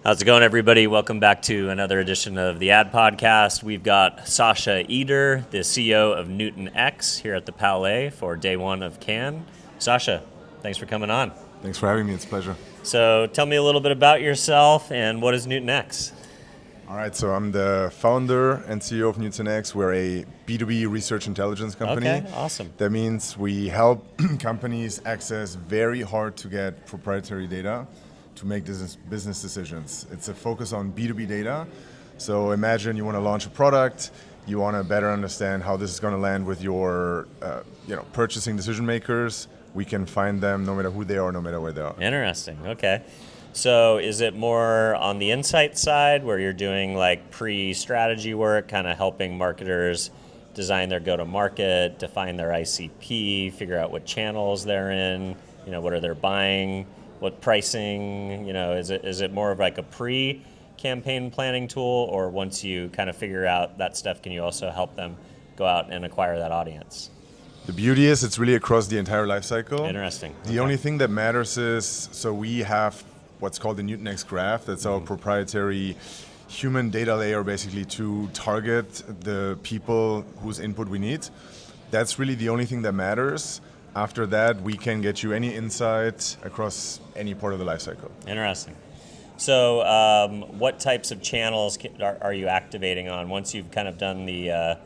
How's it going, everybody? Welcome back to another edition of the Ad Podcast. We've got Sascha Eder, the CEO of NewtonX, here at the Palais for day one of Cannes. Sascha, thanks for coming on. Thanks for having me. It's a pleasure. So tell me a little bit about yourself and what is NewtonX? All right, so I'm the founder and CEO of NewtonX. We're a B2B research intelligence company. Okay, awesome. That means we help companies access very hard to get proprietary data to make business decisions. It's a focus on B2B data. So imagine you want to launch a product, you want to better understand how this is going to land with your purchasing decision makers. We can find them no matter who they are, no matter where they are. Interesting, okay. So is it more on the insight side where you're doing like pre-strategy work, kind of helping marketers design their go-to-market, define their ICP, figure out what channels they're in, what are they buying, what pricing, is it more of like a pre-campaign planning tool, or once you kind of figure out that stuff, can you also help them go out and acquire that audience? The beauty is it's really across the entire lifecycle. Interesting. The only thing that matters is, so we have what's called the NewtonX graph. That's our proprietary human data layer, basically, to target the people whose input we need. That's really the only thing that matters. After that, we can get you any insight across any part of the lifecycle. Interesting. So what types of channels are you activating on once you've kind of done the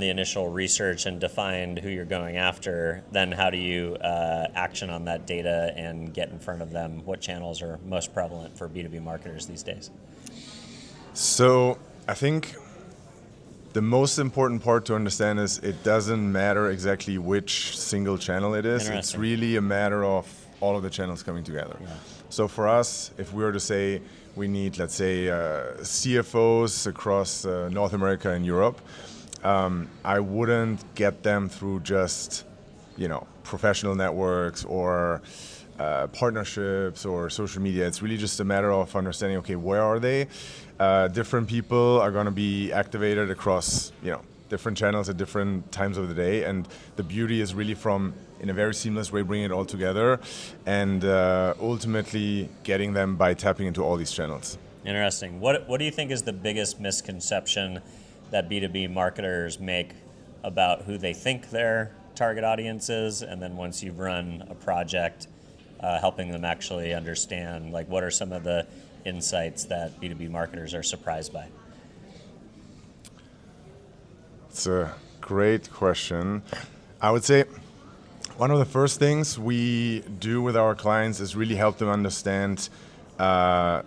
initial research and defined who you're going after? Then how do you action on that data and get in front of them? What channels are most prevalent for B2B marketers these days? So I think the most important part to understand is it doesn't matter exactly which single channel it is. It's really a matter of all of the channels coming together. Yeah. So for us, if we were to say we need, let's say, CFOs across North America and Europe, I wouldn't get them through just, professional networks or partnerships or social media. It's really just a matter of understanding, okay, where are they? Different people are going to be activated across, different channels at different times of the day. And the beauty is really from, in a very seamless way, bringing it all together and ultimately getting them by tapping into all these channels. Interesting. What do you think is the biggest misconception that B2B marketers make about who they think their target audience is, and then once you've run a project, helping them actually understand, like, what are some of the insights that B2B marketers are surprised by? It's a great question. I would say one of the first things we do with our clients is really help them understand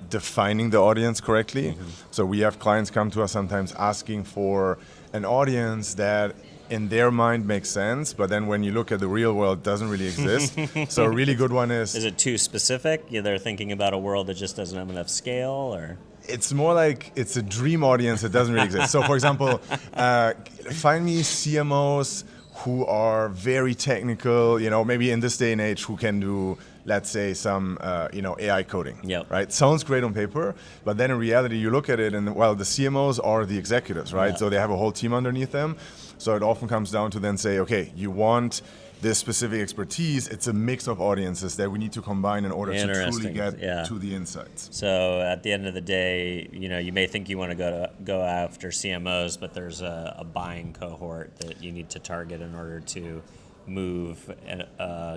defining the audience correctly. Mm-hmm. So we have clients come to us sometimes asking for an audience that in their mind makes sense, but then when you look at the real world, doesn't really exist. So a really good one is... Is it too specific? They're thinking about a world that just doesn't have enough scale, or... It's more like it's a dream audience that doesn't really exist. So for example, find me CMOs who are very technical, maybe in this day and age, who can do, let's say, some AI coding. Yep. Right? Sounds great on paper, but then in reality, you look at it and, well, the CMOs are the executives, right? Yep. So they have a whole team underneath them. So it often comes down to then say, okay, you want this specific expertise. It's a mix of audiences that we need to combine in order to truly get to the insights. So at the end of the day, you may think you want to go after CMOs, but there's a buying cohort that you need to target in order to move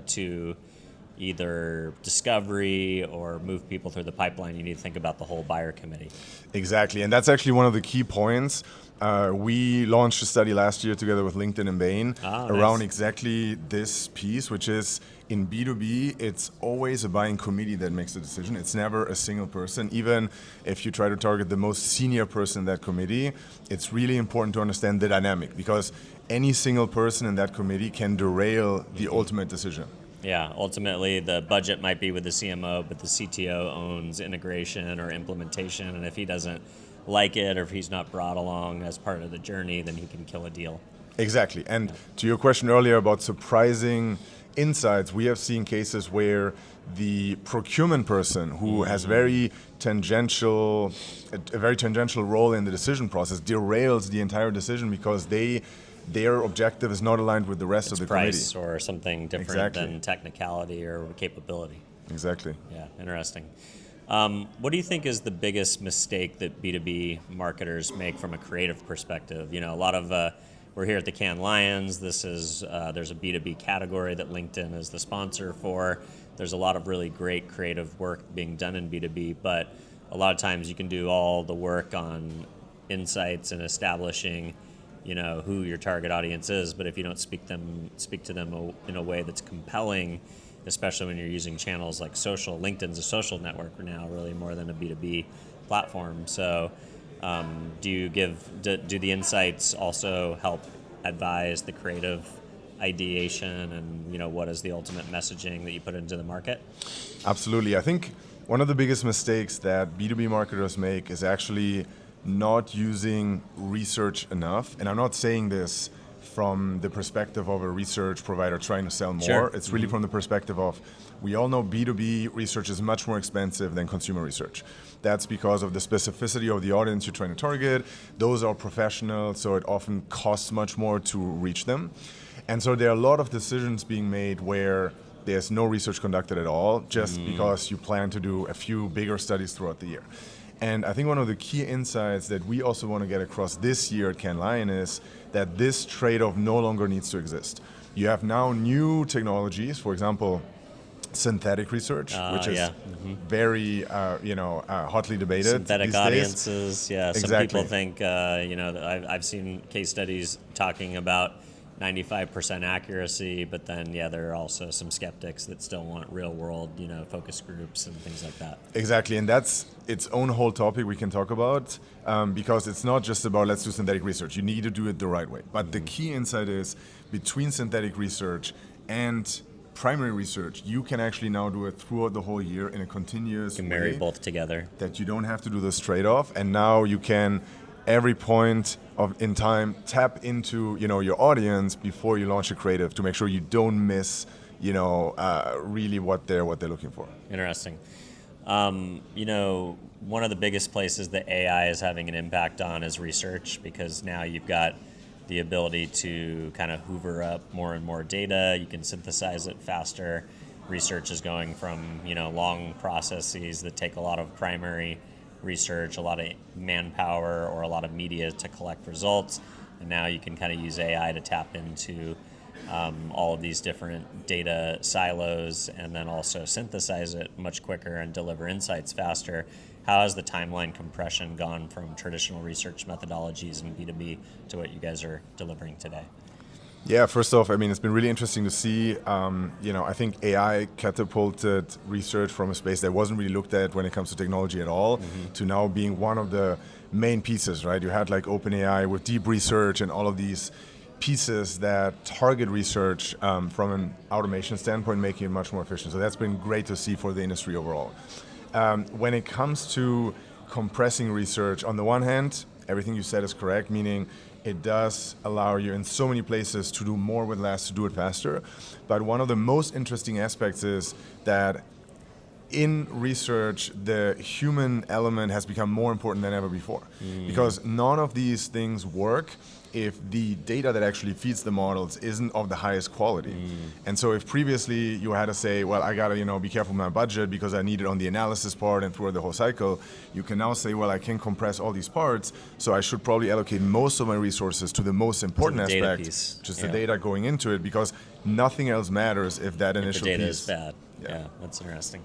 to either discovery or move people through the pipeline. You need to think about the whole buyer committee. Exactly, and that's actually one of the key points. We launched a study last year together with LinkedIn and Bain around exactly this piece, which is in B2B, it's always a buying committee that makes the decision. It's never a single person. Even if you try to target the most senior person in that committee, it's really important to understand the dynamic, because any single person in that committee can derail the ultimate decision. Yeah, ultimately the budget might be with the CMO, but the CTO owns integration or implementation, and if he doesn't like it or if he's not brought along as part of the journey, then he can kill a deal. Exactly. And to your question earlier about surprising insights, we have seen cases where the procurement person who has a very tangential role in the decision process derails the entire decision because their objective is not aligned with the rest of the price committee. Or something different than technicality or capability. Exactly. Yeah, interesting. What do you think is the biggest mistake that B2B marketers make from a creative perspective? A lot of we're here at the Cannes Lions. This is there's a B2B category that LinkedIn is the sponsor for. There's a lot of really great creative work being done in B2B, but a lot of times you can do all the work on insights and establishing, who your target audience is, but if you don't speak to them in a way that's compelling, especially when you're using channels like social. LinkedIn's a social network now, really more than a B2B platform. So do the insights also help advise the creative ideation and what is the ultimate messaging that you put into the market? Absolutely. I think one of the biggest mistakes that B2B marketers make is actually not using research enough. And I'm not saying this from the perspective of a research provider trying to sell more. Sure. It's really from the perspective of, we all know B2B research is much more expensive than consumer research. That's because of the specificity of the audience you're trying to target. Those are professionals, so it often costs much more to reach them. And so there are a lot of decisions being made where there's no research conducted at all, just because you plan to do a few bigger studies throughout the year. And I think one of the key insights that we also want to get across this year at Cannes Lion is that this trade-off no longer needs to exist. You have now new technologies, for example, synthetic research, which is very hotly debated. Synthetic these audiences, days. yeah. Some Exactly. people think, I've seen case studies talking about 95% accuracy, but then there are also some skeptics that still want real world, focus groups and things like that. Exactly, and that's its own whole topic we can talk about, because it's not just about let's do synthetic research. You need to do it the right way. But the key insight is between synthetic research and primary research, you can actually now do it throughout the whole year in a continuous way. You can marry both together. That you don't have to do this trade-off, and now you can every point in time tap into your audience before you launch a creative to make sure you don't miss really what they're looking for. Interesting. One of the biggest places that AI is having an impact on is research, because now you've got the ability to kind of hoover up more and more data. You can synthesize it faster. Research is going from long processes that take a lot of primary research, a lot of manpower or a lot of media to collect results, and now you can kind of use AI to tap into all of these different data silos and then also synthesize it much quicker and deliver insights faster. How has the timeline compression gone from traditional research methodologies in B2B to what you guys are delivering today? Yeah, first off, it's been really interesting to see. I think AI catapulted research from a space that wasn't really looked at when it comes to technology at all, to now being one of the main pieces, right? You had like OpenAI with deep research and all of these pieces that target research from an automation standpoint, making it much more efficient. So that's been great to see for the industry overall. When it comes to compressing research, on the one hand, everything you said is correct, meaning it does allow you in so many places to do more with less, to do it faster. But one of the most interesting aspects is that in research, the human element has become more important than ever before. Because none of these things work if the data that actually feeds the models isn't of the highest quality. And so if previously you had to say, well, I gotta be careful with my budget because I need it on the analysis part and throughout the whole cycle, you can now say, well, I can compress all these parts, so I should probably allocate most of my resources to the most important aspect, just the data going into it, because nothing else matters if that initial piece. The data piece is bad. Yeah, that's interesting.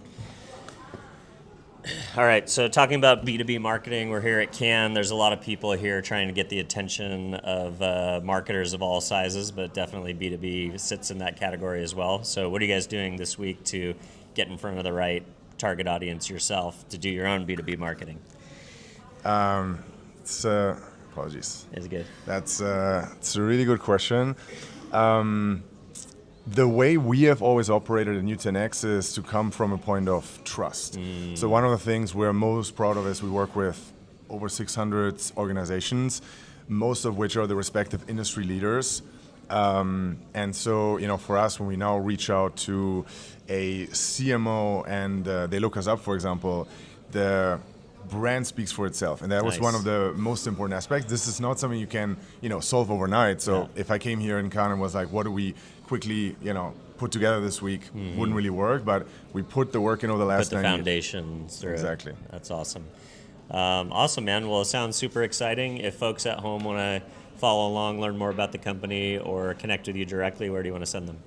All right, so talking about B2B marketing, we're here at Cannes. There's a lot of people here trying to get the attention of marketers of all sizes, but definitely B2B sits in that category as well. So what are you guys doing this week to get in front of the right target audience yourself to do your own B2B marketing? Apologies. It's good. It's a really good question. The way we have always operated at NewtonX is to come from a point of trust. So one of the things we're most proud of is we work with over 600 organizations, most of which are the respective industry leaders. And so, for us, when we now reach out to a CMO and they look us up, for example, the brand speaks for itself, and that was Nice. one of the most important aspects. This is not something you can, solve overnight. So if I came here in Cannes and was like, what do we quickly, put together this week, wouldn't really work. But we put the work in over the last Put the 9 years. foundations through it. Exactly. That's awesome. Awesome, man. Well, it sounds super exciting. If folks at home want to follow along, learn more about the company, or connect with you directly, where do you want to send them?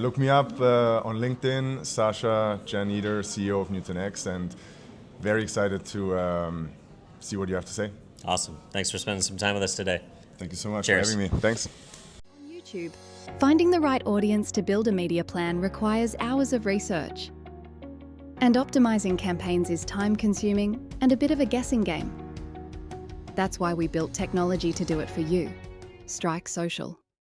Look me up on LinkedIn, Sascha Eder, CEO of NewtonX, and very excited to see what you have to say. Awesome. Thanks for spending some time with us today. Thank you so much Cheers. for having me. Thanks. On YouTube. Finding the right audience to build a media plan requires hours of research. And optimizing campaigns is time-consuming and a bit of a guessing game. That's why we built technology to do it for you. Strike Social.